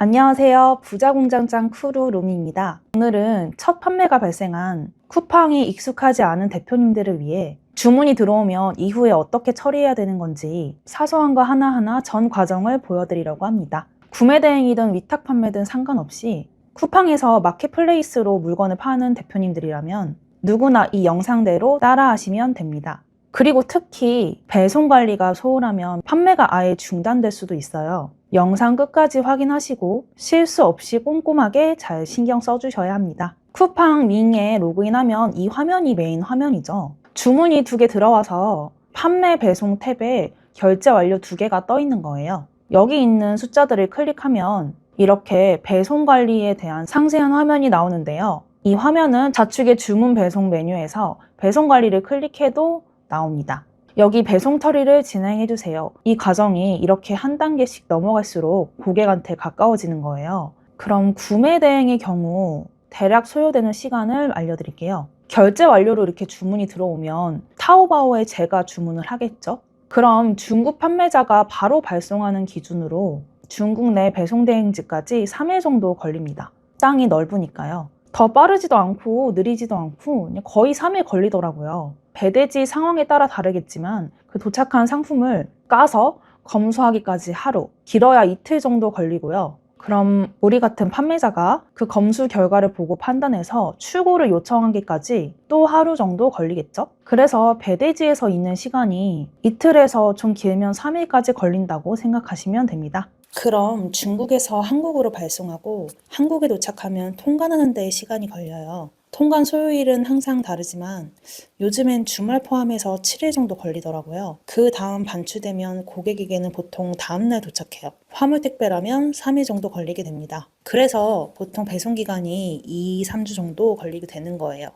안녕하세요. 부자공장장 크루룸입니다. 오늘은 첫 판매가 발생한 쿠팡이 익숙하지 않은 대표님들을 위해 주문이 들어오면 이후에 어떻게 처리해야 되는 건지 사소한 거 하나하나 전 과정을 보여드리려고 합니다. 구매 대행이든 위탁 판매든 상관없이 쿠팡에서 마켓플레이스로 물건을 파는 대표님들이라면 누구나 이 영상대로 따라하시면 됩니다. 그리고 특히 배송 관리가 소홀하면 판매가 아예 중단될 수도 있어요. 영상 끝까지 확인하시고 실수 없이 꼼꼼하게 잘 신경 써주셔야 합니다. 쿠팡 윙에 로그인하면 이 화면이 메인 화면이죠. 주문이 2개 들어와서 판매 배송 탭에 결제 완료 2개가 떠 있는 거예요. 여기 있는 숫자들을 클릭하면 이렇게 배송 관리에 대한 상세한 화면이 나오는데요. 이 화면은 좌측의 주문 배송 메뉴에서 배송 관리를 클릭해도 나옵니다. 여기 배송 처리를 진행해 주세요. 이 과정이 이렇게 한 단계씩 넘어갈수록 고객한테 가까워지는 거예요. 그럼 구매 대행의 경우 대략 소요되는 시간을 알려드릴게요. 결제 완료로 이렇게 주문이 들어오면 타오바오에 제가 주문을 하겠죠? 그럼 중국 판매자가 바로 발송하는 기준으로 중국 내 배송 대행지까지 3일 정도 걸립니다. 땅이 넓으니까요. 더 빠르지도 않고 느리지도 않고 그냥 거의 3일 걸리더라고요. 배대지 상황에 따라 다르겠지만 그 도착한 상품을 까서 검수하기까지 하루, 길어야 이틀 정도 걸리고요. 그럼 우리 같은 판매자가 그 검수 결과를 보고 판단해서 출고를 요청하기까지 또 하루 정도 걸리겠죠? 그래서 배대지에서 있는 시간이 이틀에서 좀 길면 3일까지 걸린다고 생각하시면 됩니다. 그럼 중국에서 한국으로 발송하고 한국에 도착하면 통관하는 데에 시간이 걸려요. 통관 소요일은 항상 다르지만 요즘엔 주말 포함해서 7일 정도 걸리더라고요. 그 다음 반출되면 고객에게는 보통 다음날 도착해요. 화물 택배라면 3일 정도 걸리게 됩니다. 그래서 보통 배송 기간이 2, 3주 정도 걸리게 되는 거예요.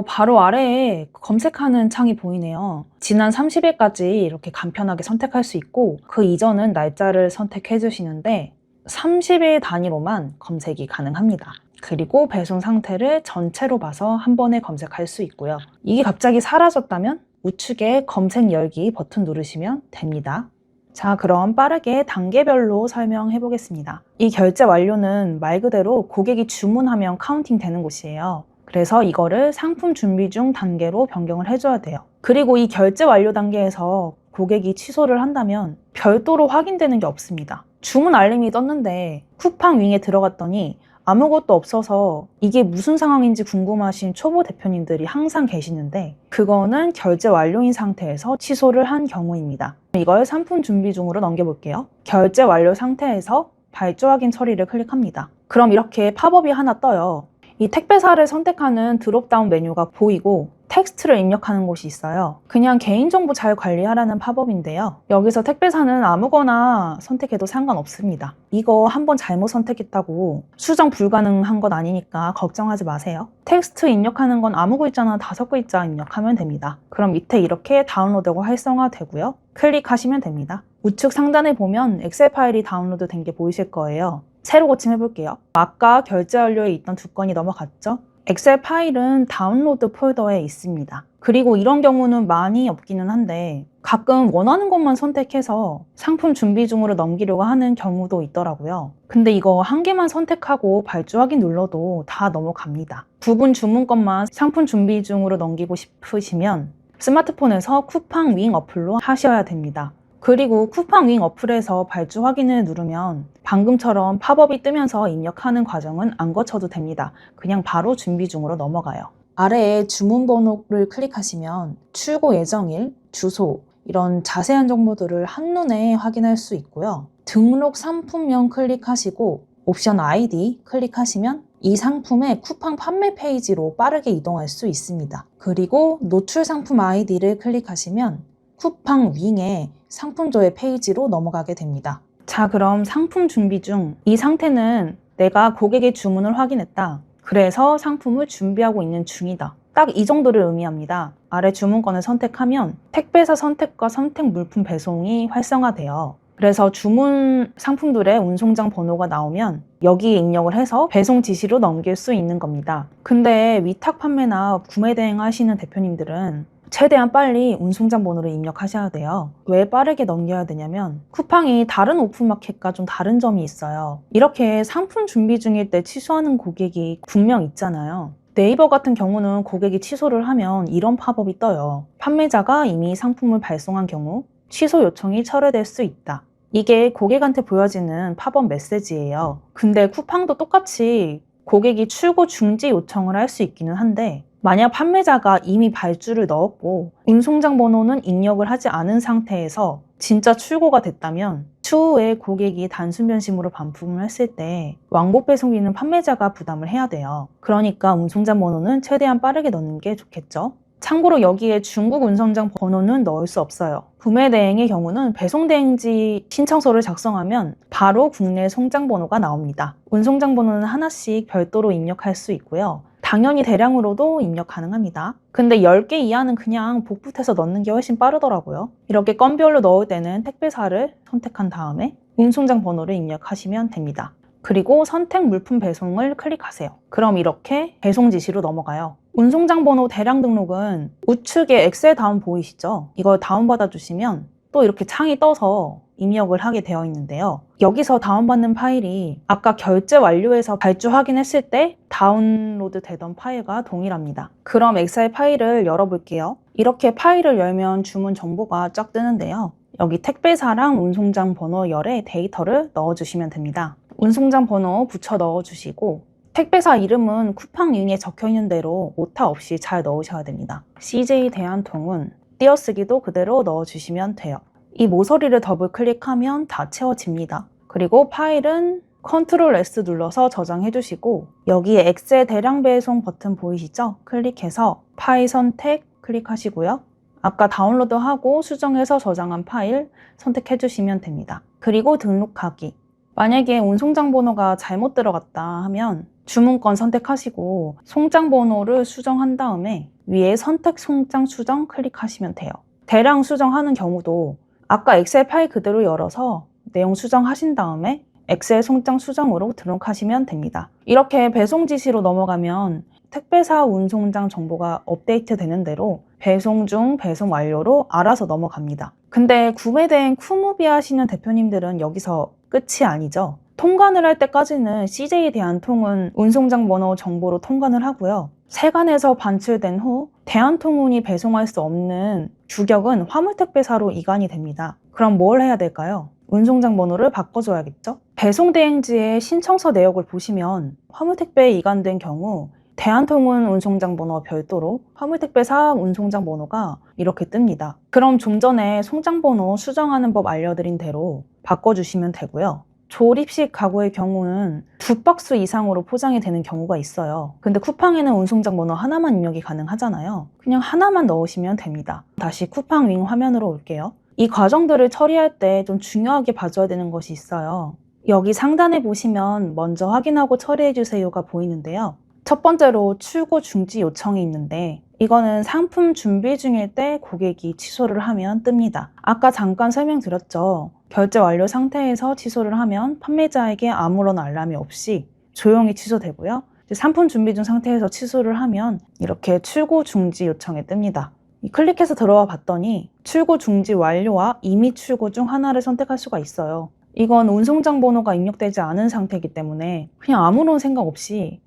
바로 아래에 검색하는 창이 보이네요. 지난 30일까지 이렇게 간편하게 선택할 수 있고 그 이전은 날짜를 선택해 주시는데 30일 단위로만 검색이 가능합니다. 그리고 배송 상태를 전체로 봐서 한 번에 검색할 수 있고요. 이게 갑자기 사라졌다면 우측에 검색 열기 버튼 누르시면 됩니다. 자, 그럼 빠르게 단계별로 설명해 보겠습니다. 이 결제 완료는 말 그대로 고객이 주문하면 카운팅 되는 곳이에요. 그래서 이거를 상품 준비 중 단계로 변경을 해줘야 돼요. 그리고 이 결제 완료 단계에서 고객이 취소를 한다면 별도로 확인되는 게 없습니다. 주문 알림이 떴는데 쿠팡 윙에 들어갔더니 아무것도 없어서 이게 무슨 상황인지 궁금하신 초보 대표님들이 항상 계시는데 그거는 결제 완료인 상태에서 취소를 한 경우입니다. 이걸 상품 준비 중으로 넘겨볼게요. 결제 완료 상태에서 발주 확인 처리를 클릭합니다. 그럼 이렇게 팝업이 하나 떠요. 이 택배사를 선택하는 드롭다운 메뉴가 보이고 텍스트를 입력하는 곳이 있어요. 그냥 개인정보 잘 관리하라는 팝업인데요. 여기서 택배사는 아무거나 선택해도 상관없습니다. 이거 한번 잘못 선택했다고 수정 불가능한 건 아니니까 걱정하지 마세요. 텍스트 입력하는 건 아무 글자나 5글자 입력하면 됩니다. 그럼 밑에 이렇게 다운로드가 활성화되고요. 클릭하시면 됩니다. 우측 상단에 보면 엑셀 파일이 다운로드 된 게 보이실 거예요. 새로 고침해 볼게요. 아까 결제 완료에 있던 2건이 넘어갔죠? 엑셀 파일은 다운로드 폴더에 있습니다. 그리고 이런 경우는 많이 없기는 한데 가끔 원하는 것만 선택해서 상품 준비 중으로 넘기려고 하는 경우도 있더라고요. 근데 이거 한 개만 선택하고 발주 확인 눌러도 다 넘어갑니다. 부분 주문건만 상품 준비 중으로 넘기고 싶으시면 스마트폰에서 쿠팡 윙 어플로 하셔야 됩니다. 그리고 쿠팡 윙 어플에서 발주 확인을 누르면 방금처럼 팝업이 뜨면서 입력하는 과정은 안 거쳐도 됩니다. 그냥 바로 준비 중으로 넘어가요. 아래에 주문 번호를 클릭하시면 출고 예정일, 주소 이런 자세한 정보들을 한눈에 확인할 수 있고요. 등록 상품명 클릭하시고 옵션 아이디 클릭하시면 이 상품의 쿠팡 판매 페이지로 빠르게 이동할 수 있습니다. 그리고 노출 상품 아이디를 클릭하시면 쿠팡 윙의 상품조회 페이지로 넘어가게 됩니다. 자, 그럼 상품 준비 중 이 상태는 내가 고객의 주문을 확인했다. 그래서 상품을 준비하고 있는 중이다. 딱 이 정도를 의미합니다. 아래 주문건을 선택하면 택배사 선택과 선택 물품 배송이 활성화돼요. 그래서 주문 상품들의 운송장 번호가 나오면 여기에 입력을 해서 배송 지시로 넘길 수 있는 겁니다. 근데 위탁 판매나 구매 대행 하시는 대표님들은 최대한 빨리 운송장 번호를 입력하셔야 돼요. 왜 빠르게 넘겨야 되냐면 쿠팡이 다른 오픈마켓과 좀 다른 점이 있어요. 이렇게 상품 준비 중일 때 취소하는 고객이 분명 있잖아요. 네이버 같은 경우는 고객이 취소를 하면 이런 팝업이 떠요. 판매자가 이미 상품을 발송한 경우 취소 요청이 철회될 수 있다. 이게 고객한테 보여지는 팝업 메시지예요. 근데 쿠팡도 똑같이 고객이 출고 중지 요청을 할 수 있기는 한데 만약 판매자가 이미 발주를 넣었고 운송장 번호는 입력을 하지 않은 상태에서 진짜 출고가 됐다면 추후에 고객이 단순 변심으로 반품을 했을 때 왕복 배송비는 판매자가 부담을 해야 돼요. 그러니까 운송장 번호는 최대한 빠르게 넣는 게 좋겠죠. 참고로 여기에 중국 운송장 번호는 넣을 수 없어요. 구매 대행의 경우는 배송 대행지 신청서를 작성하면 바로 국내 송장 번호가 나옵니다. 운송장 번호는 하나씩 별도로 입력할 수 있고요. 당연히 대량으로도 입력 가능합니다. 근데 10개 이하는 그냥 복붙해서 넣는 게 훨씬 빠르더라고요. 이렇게 건별로 넣을 때는 택배사를 선택한 다음에 운송장 번호를 입력하시면 됩니다. 그리고 선택 물품 배송을 클릭하세요. 그럼 이렇게 배송 지시로 넘어가요. 운송장 번호 대량 등록은 우측에 엑셀 다운 보이시죠? 이걸 다운받아 주시면 또 이렇게 창이 떠서 입력을 하게 되어 있는데요. 여기서 다운받는 파일이 아까 결제 완료해서 발주 확인했을 때 다운로드 되던 파일과 동일합니다. 그럼 엑셀 파일을 열어볼게요. 이렇게 파일을 열면 주문 정보가 쫙 뜨는데요. 여기 택배사랑 운송장 번호열에 데이터를 넣어주시면 됩니다. 운송장 번호 붙여 넣어주시고 택배사 이름은 쿠팡 링에 적혀있는 대로 오타 없이 잘 넣으셔야 됩니다. CJ 대한통운 띄어쓰기도 그대로 넣어주시면 돼요. 이 모서리를 더블 클릭하면 다 채워집니다. 그리고 파일은 Ctrl S 눌러서 저장해 주시고 여기에 엑셀 대량 배송 버튼 보이시죠? 클릭해서 파일 선택 클릭하시고요. 아까 다운로드하고 수정해서 저장한 파일 선택해 주시면 됩니다. 그리고 등록하기. 만약에 운송장 번호가 잘못 들어갔다 하면 주문건 선택하시고 송장 번호를 수정한 다음에 위에 선택 송장 수정 클릭하시면 돼요. 대량 수정하는 경우도 아까 엑셀 파일 그대로 열어서 내용 수정하신 다음에 엑셀 송장 수정으로 등록하시면 됩니다. 이렇게 배송 지시로 넘어가면 택배사 운송장 정보가 업데이트 되는 대로 배송 중, 배송 완료로 알아서 넘어갑니다. 근데 구매 대행 쿠무비 하시는 대표님들은 여기서 끝이 아니죠. 통관을 할 때까지는 CJ 대한통운 운송장 번호 정보로 통관을 하고요. 세관에서 반출된 후 대한통운이 배송할 수 없는 규격은 화물택배사로 이관이 됩니다. 그럼 뭘 해야 될까요? 운송장 번호를 바꿔줘야겠죠? 배송 대행지의 신청서 내역을 보시면 화물택배에 이관된 경우 대한통운 운송장 번호와 별도로 화물택배사 운송장 번호가 이렇게 뜹니다. 그럼 좀 전에 송장 번호 수정하는 법 알려드린 대로 바꿔주시면 되고요. 조립식 가구의 경우는 2박스 이상으로 포장이 되는 경우가 있어요. 근데 쿠팡에는 운송장 번호 하나만 입력이 가능하잖아요. 그냥 하나만 넣으시면 됩니다. 다시 쿠팡 윙 화면으로 올게요. 이 과정들을 처리할 때 좀 중요하게 봐줘야 되는 것이 있어요. 여기 상단에 보시면 먼저 확인하고 처리해주세요가 보이는데요. 첫 번째로 출고 중지 요청이 있는데 이거는 상품 준비 중일 때 고객이 취소를 하면 뜹니다. 아까 잠깐 설명드렸죠. 결제 완료 상태에서 취소를 하면 판매자에게 아무런 알람이 없이 조용히 취소되고요. 상품 준비 중 상태에서 취소를 하면 이렇게 출고 중지 요청이 뜹니다. 클릭해서 들어와 봤더니 출고 중지 완료와 이미 출고 중 하나를 선택할 수가 있어요. 이건 운송장 번호가 입력되지 않은 상태이기 때문에 그냥 아무런 생각 없이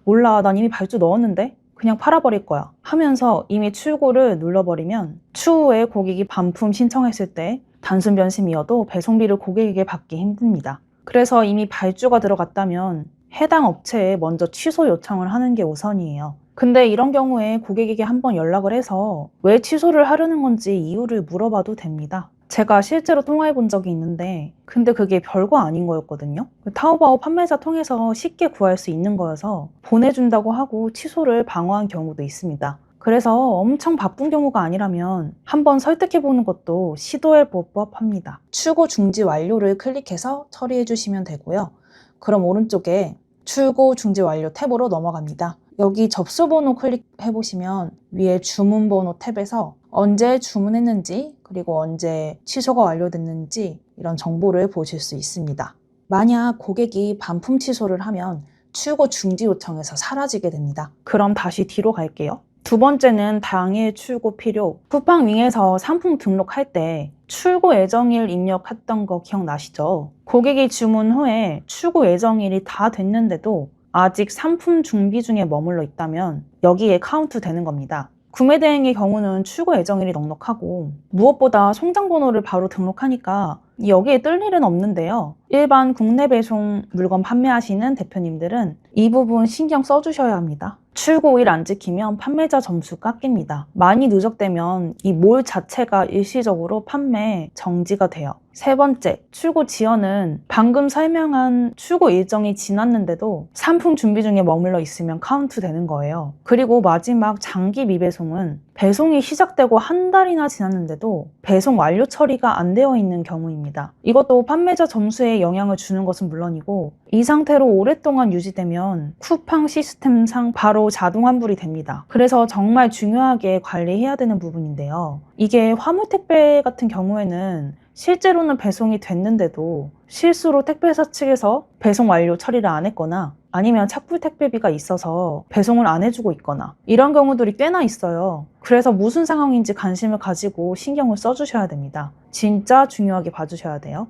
몰라, 난 이미 발주 넣었는데 그냥 팔아버릴 거야 하면서 이미 출고를 눌러버리면 추후에 고객이 반품 신청했을 때 단순 변심이어도 배송비를 고객에게 받기 힘듭니다. 그래서 이미 발주가 들어갔다면 해당 업체에 먼저 취소 요청을 하는 게 우선이에요. 근데 이런 경우에 고객에게 한번 연락을 해서 왜 취소를 하려는 건지 이유를 물어봐도 됩니다. 제가 실제로 통화해 본 적이 있는데 근데 그게 별거 아닌 거였거든요. 타오바오 판매자 통해서 쉽게 구할 수 있는 거여서 보내준다고 하고 취소를 방어한 경우도 있습니다. 그래서 엄청 바쁜 경우가 아니라면 한번 설득해 보는 것도 시도해 볼 법합니다. 출고 중지 완료를 클릭해서 처리해 주시면 되고요. 그럼 오른쪽에 출고 중지 완료 탭으로 넘어갑니다. 여기 접수번호 클릭해 보시면 위에 주문번호 탭에서 언제 주문했는지 그리고 언제 취소가 완료됐는지 이런 정보를 보실 수 있습니다. 만약 고객이 반품 취소를 하면 출고 중지 요청에서 사라지게 됩니다. 그럼 다시 뒤로 갈게요. 두 번째는 당일 출고 필요. 쿠팡윙에서 상품 등록할 때 출고 예정일 입력했던 거 기억나시죠? 고객이 주문 후에 출고 예정일이 다 됐는데도 아직 상품 준비 중에 머물러 있다면 여기에 카운트 되는 겁니다. 구매 대행의 경우는 출고 예정일이 넉넉하고 무엇보다 송장번호를 바로 등록하니까 여기에 뜰 일은 없는데요. 일반 국내 배송 물건 판매하시는 대표님들은 이 부분 신경 써주셔야 합니다. 출고일 안 지키면 판매자 점수 깎입니다. 많이 누적되면 이 몰 자체가 일시적으로 판매 정지가 돼요. 세 번째, 출고 지연은 방금 설명한 출고 일정이 지났는데도 상품 준비 중에 머물러 있으면 카운트 되는 거예요. 그리고 마지막 장기 미배송은 배송이 시작되고 한 달이나 지났는데도 배송 완료 처리가 안 되어 있는 경우입니다. 이것도 판매자 점수에 영향을 주는 것은 물론이고 이 상태로 오랫동안 유지되면 쿠팡 시스템상 바로 자동 환불이 됩니다. 그래서 정말 중요하게 관리해야 되는 부분인데요. 이게 화물 택배 같은 경우에는 실제로는 배송이 됐는데도 실수로 택배사 측에서 배송 완료 처리를 안 했거나 아니면 착불 택배비가 있어서 배송을 안 해주고 있거나 이런 경우들이 꽤나 있어요. 그래서 무슨 상황인지 관심을 가지고 신경을 써주셔야 됩니다. 진짜 중요하게 봐주셔야 돼요.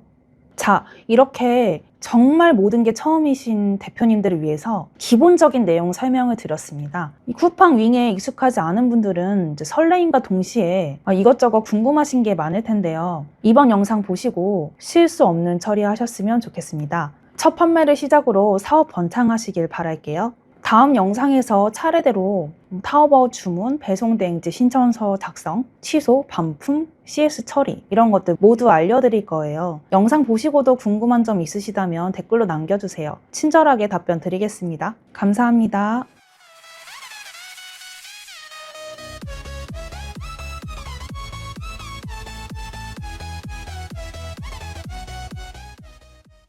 자, 이렇게 정말 모든 게 처음이신 대표님들을 위해서 기본적인 내용 설명을 드렸습니다. 이 쿠팡 윙에 익숙하지 않은 분들은 이제 설레임과 동시에 이것저것 궁금하신 게 많을 텐데요. 이번 영상 보시고 실수 없는 처리하셨으면 좋겠습니다. 첫 판매를 시작으로 사업 번창하시길 바랄게요. 다음 영상에서 차례대로 타오바오 주문, 배송대행지 신청서 작성, 취소, 반품, CS 처리 이런 것들 모두 알려드릴 거예요. 영상 보시고도 궁금한 점 있으시다면 댓글로 남겨주세요. 친절하게 답변 드리겠습니다. 감사합니다.